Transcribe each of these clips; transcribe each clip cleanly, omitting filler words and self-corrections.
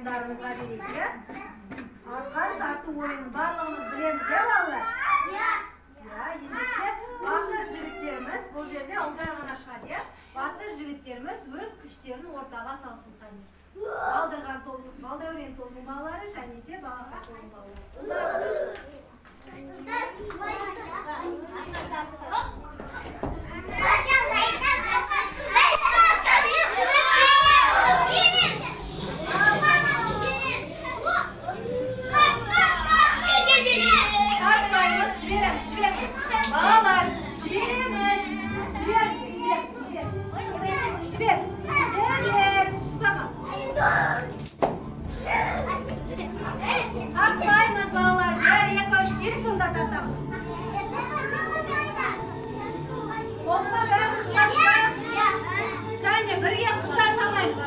oyunlarımızға берейік. Арқан тарту ойынын барлығымыз білеміз, балалар? Ендеше батыр жігіттеріміз, бұл жерде ұлдар ғана шығады, батыр жігіттеріміз өз күштерін ортаға салсын. Балдырған тобының, балдәурен тобының балалары және де балақа тобының балалары. Ұлдар ғана шығады. Балалар, жібереміз. Жібер. Ұстама. Тартпаймыз, балалар. Бір, екі, үш деп сонда тартамыз. Қолма бәріміз тартпа. Кәне, бірге құстар салмаймыз.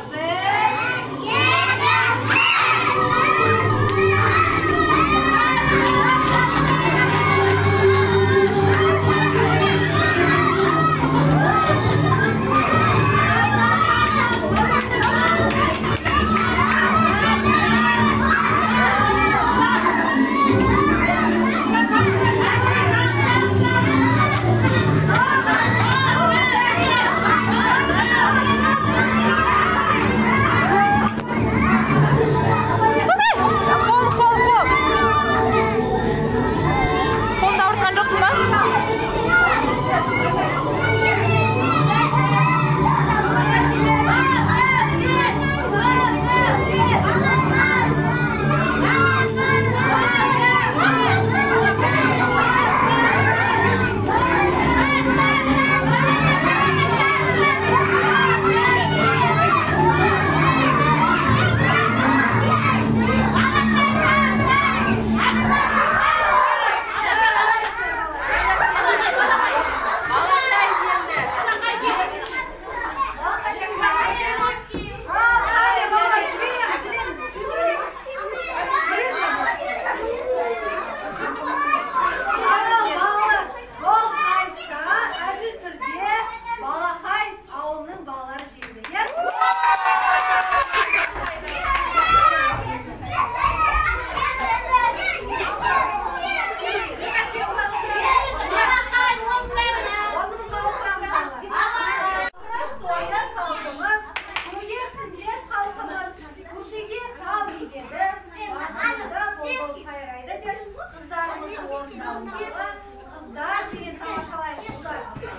Kızlar bir tamamlayalım.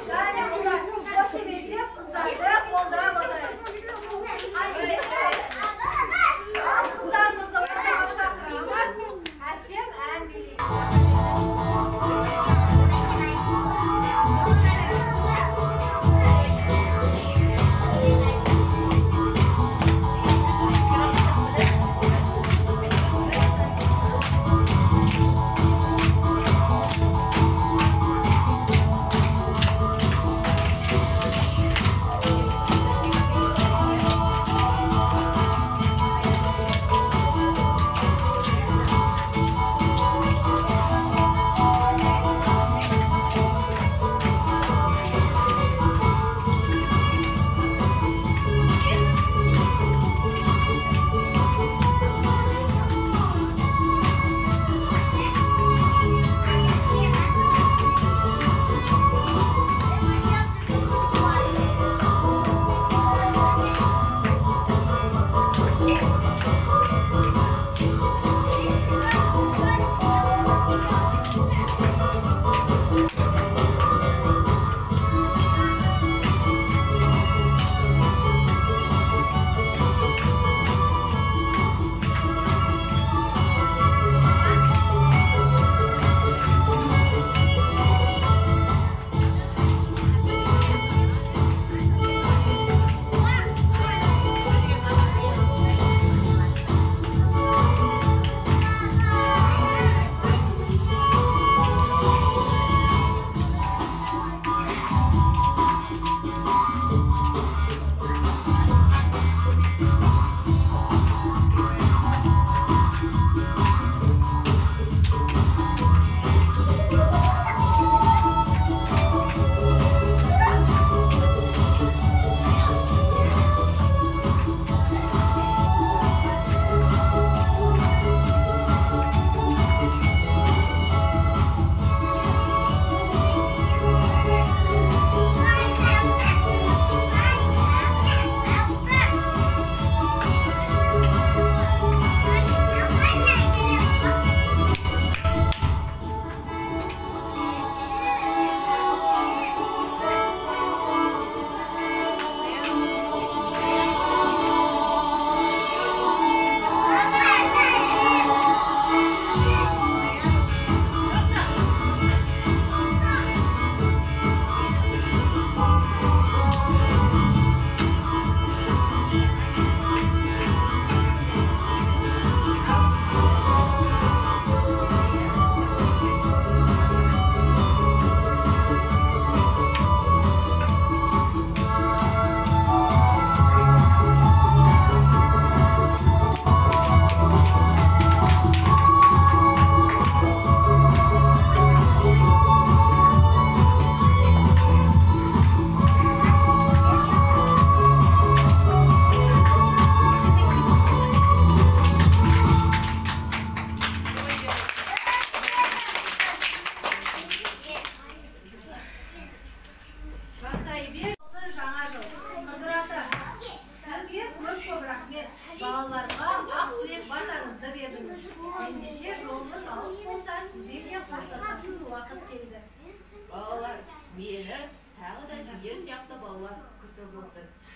Yani bunlar boş emeğiyle kızlar da kollara batıralım.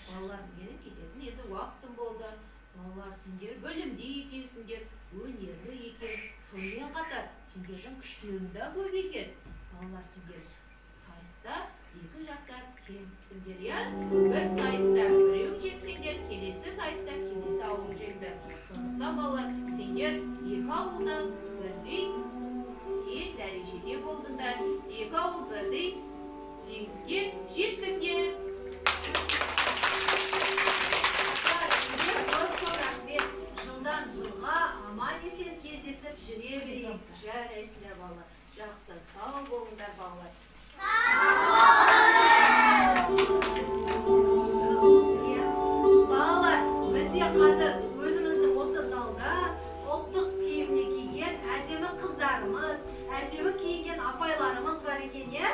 Балалар менің кететін енді уақытым болды. Балалар сендер бөлімде екенсіңдер, өнерлі екен. Сонымен қатар сендердің күштерің де көп екен. Балалар сендер сайыста екі жақтар жеңістіңдер, я? Бір сайыста біреуің жеңсеңдер, келесі сайыста келесі ауыл жеңді. Сондықтан балалар сендер екі ауылда бірдей тең дәрежеде болдыңдар. Екі ауыл бірдей жеңіске жеттіңдер. Жылдан жылға аман есен кездесіп жүре берейік. Жарайсыңдар балалар. Жақсы, сау болыңдар балалар. Балалар, бізде қазір өзіміздің осы залда ұлттық киіміне киген әдемі қыздарымыз, әдемі киінген апайларымыз бар екен, е?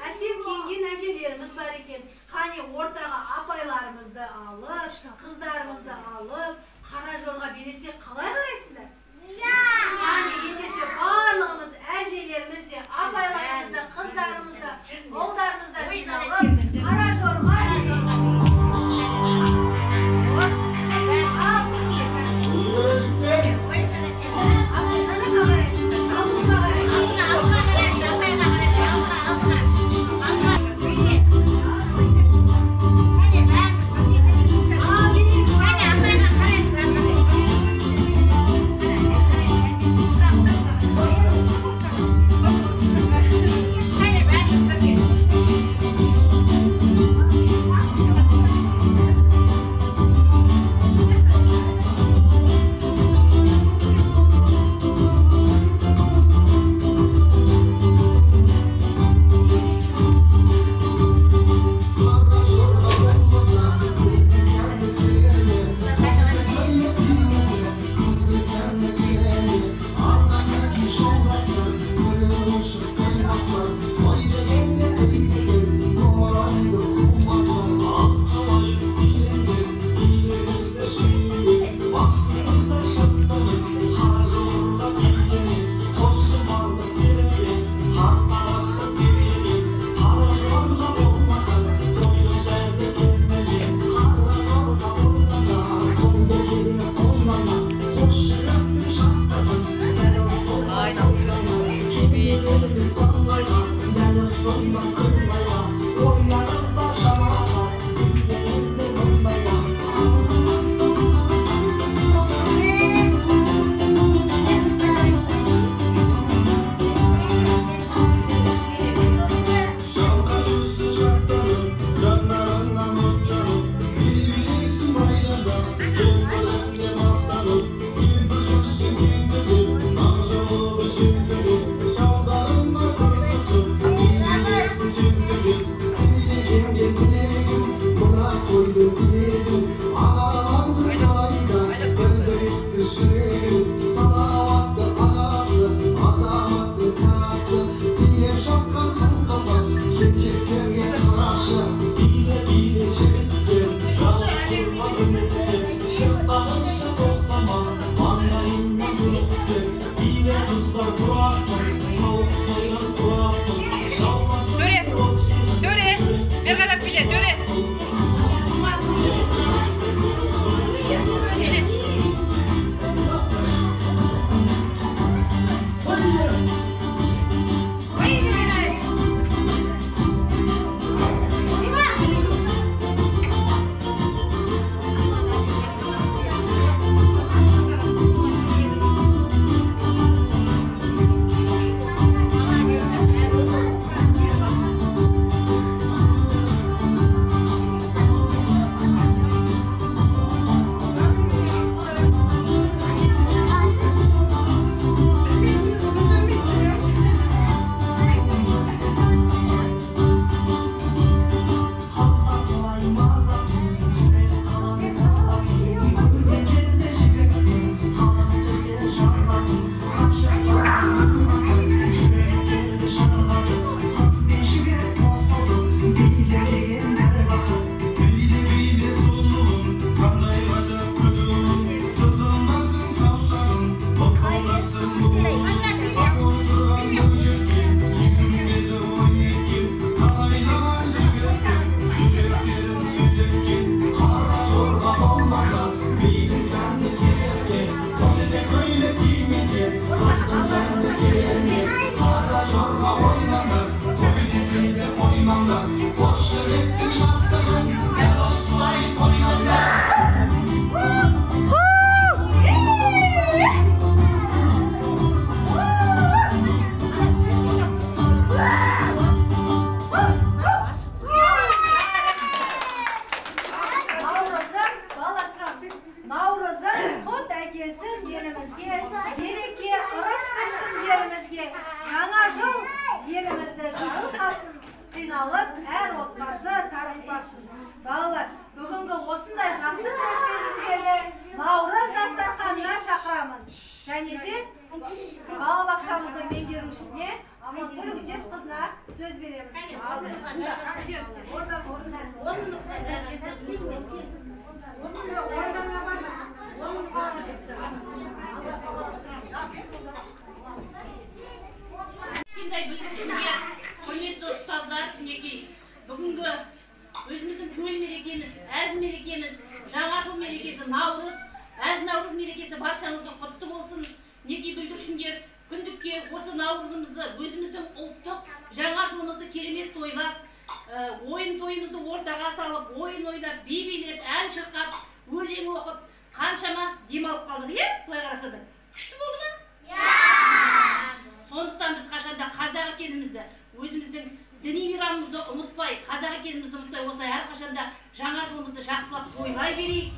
Әсем киінген әжелеріміз бар екен. Қане ортаға апайларымызды алып, қыздарымызды алып, қара жорға билесек қалай қарайсыңдар? Қане ендеше барлығымыз әжелерімізде, апайларымызды, қыздарымызды, ұлдарымызды жиналып, қара жорға Döre, bir kadar pide, döre. Кимдай бүлдіршінге, құрметті ұстаздар, мінекей, бүгінгі өзіміздің төл мерекеміз, әз мерекеміз, жаңа жыл мерекесі Наурыз, әз Наурыз мерекесі баршаңызға құтты болсын. Мінекей бүлдіршіндер, күндікке осы Наурызымызды, өзіміздің ұлттық жаңа жылымызды керемет тойлап, ойын тойымызды ортаға салып, ойын ойнап, би билеп, ән шырқап, өлең оқып, қаншама демалып қалдық, былай қарасадар. Күшті болды ма? Сондықтан біз қашанда қазақ екенімізді, өзіміздің діни мейрамымызды ұмытпай, қазақ екенімізді ұмытпай, осылай әрқашанда жаңа жылымызды жақсылап тойлай берейік.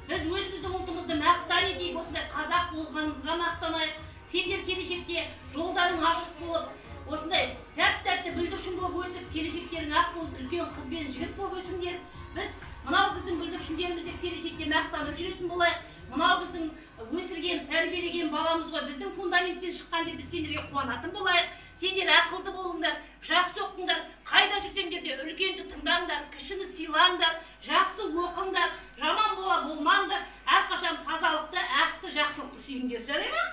Біз өзіміздің ұлтымызды мақтан етейік, осындай қазақ болғанымызға мақтанайық. Сендер келешекте жолдарың ашық болып, осындай тәп-тәтті бүлдіршін болып өсіп, келешектерің ақ болып, үлкен қыз бен жігіт болып өсіңдер. Біз мынау біздің бүлдіршіндеріміз деп келешекте мақтанып жүретін болайық. Мынау біздің өсірген, тәрбиелеген баламыз ғой, біздің фундаменттен шыққан деп біз сендерге қуанатын болайық. Сендер ақылды болыңдар, жақсы оқыңдар, қайда жүрсеңдер де үлкенді тыңдаңдар, кішіні сыйлаңдар, жақсы оқыңдар, жаман бола болмаңдар, әрқашан тазалықты, ақты, жақсылықты сүйіңдер, жарай ма?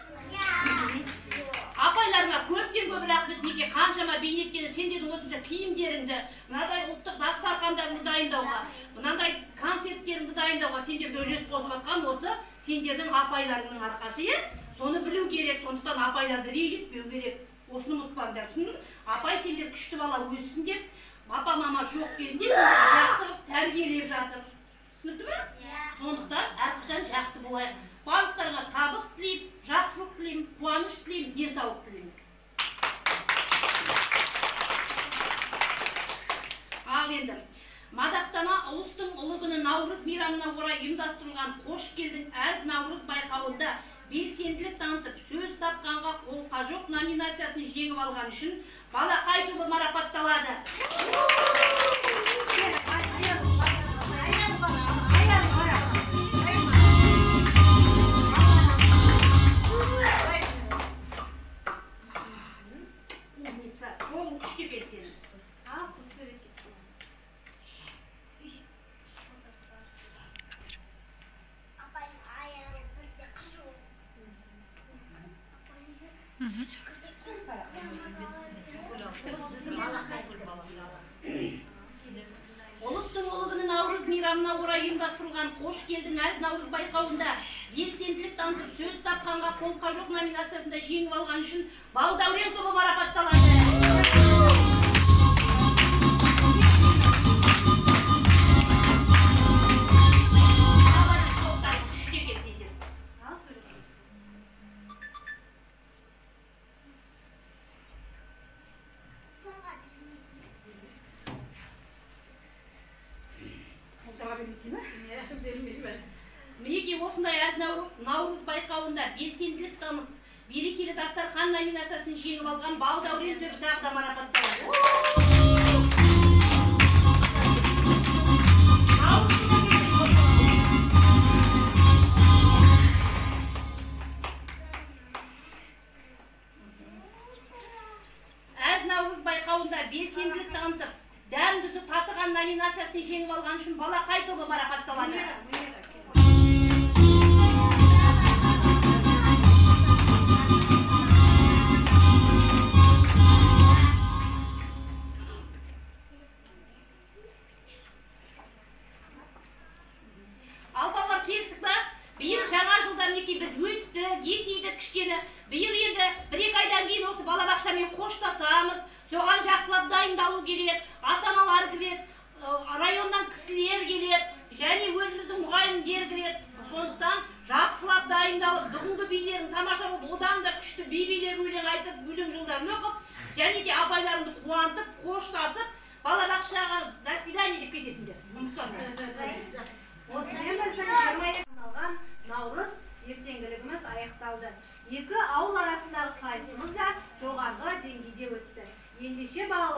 Апайларыңа көптен көп рахмет, неге қаншама бейнеткені, сендердің осынша киімдеріңді, мынадай ұлттық дастархандарыңды дайындауға, мынандай концерттеріңді дайындауға сендерді үлес қосып жатқан осы сендердің апайларыңның арқасы, соны білу керек, сондықтан апайларды ренжітпеу керек. Осыны ұмытпаңдар, түсіндің? Апай сендер күшті бала өссін деп, папа-мама жоқ кезінде сендер жақсы қылып тәрбиелеп жатыр. Түсінікті ме? Сондықтан әрқашан жақсы болайық. Барлықтарыңа табыс тілеймін, жақсылық тілеймін, қуаныш тілеймін, денсаулық тілеймін. Ал енді, мадақтама ұлыстың ұлы күні Наурыз мейрамына орай ұйымдастырылған қош келдің әз Наурыз байқауында белсенділік танытып, сөз тапқанға қолқа жоқ номинациясын жеңіп алған үшін балақай тобы марапатталады. Ұлыстың ұлы күні Наурыз мейрамына орай ұйымдастырылған қош келдің әз Наурыз байқауында белсенділік танытып, сөз тапқанға қолқа жоқ номинациясында жеңіп алған үшін Балдәурен тобы марапатталады. Мінекей осындай әз Наурыз байқауында белсенділік танып, берекелі дастархан номинациясын жеңіп алған Балдәурен тобы тағы да марапатталады. Әз Наурыз байқауында белсенділік танытып, дәмдісі татыған номинациясын жеңіп алған үшін Балақай тобы марапатталады. Ал балалар келістік ба? Биыл жаңа жылда мінекей біз өсті, есейдік кішкені. Биыл енді бір-екі айдан кейін осы балабақшамен қоштасамыз. Соған жақсылап дайындалу керек, ата-аналар келеді, районнан кісілер келеді, және өзіміздің мұғалімдер келеді. Сондықтан жақсылап дайындалып, бүгінгі билерің тамаша болып, одан да күшті билер өлең айтып, өлең жолдарын оқып, және де апайларыңды қуантып, қоштасып, балабақшаға до свидания деп кетесіңдер. Осымен біздің 22 арналған Наурыз ертеңгілігіміз аяқталды. Екі ауыл арасындағы сайысымыз да жоғарғы деңгейде өтті. Ендеше балалар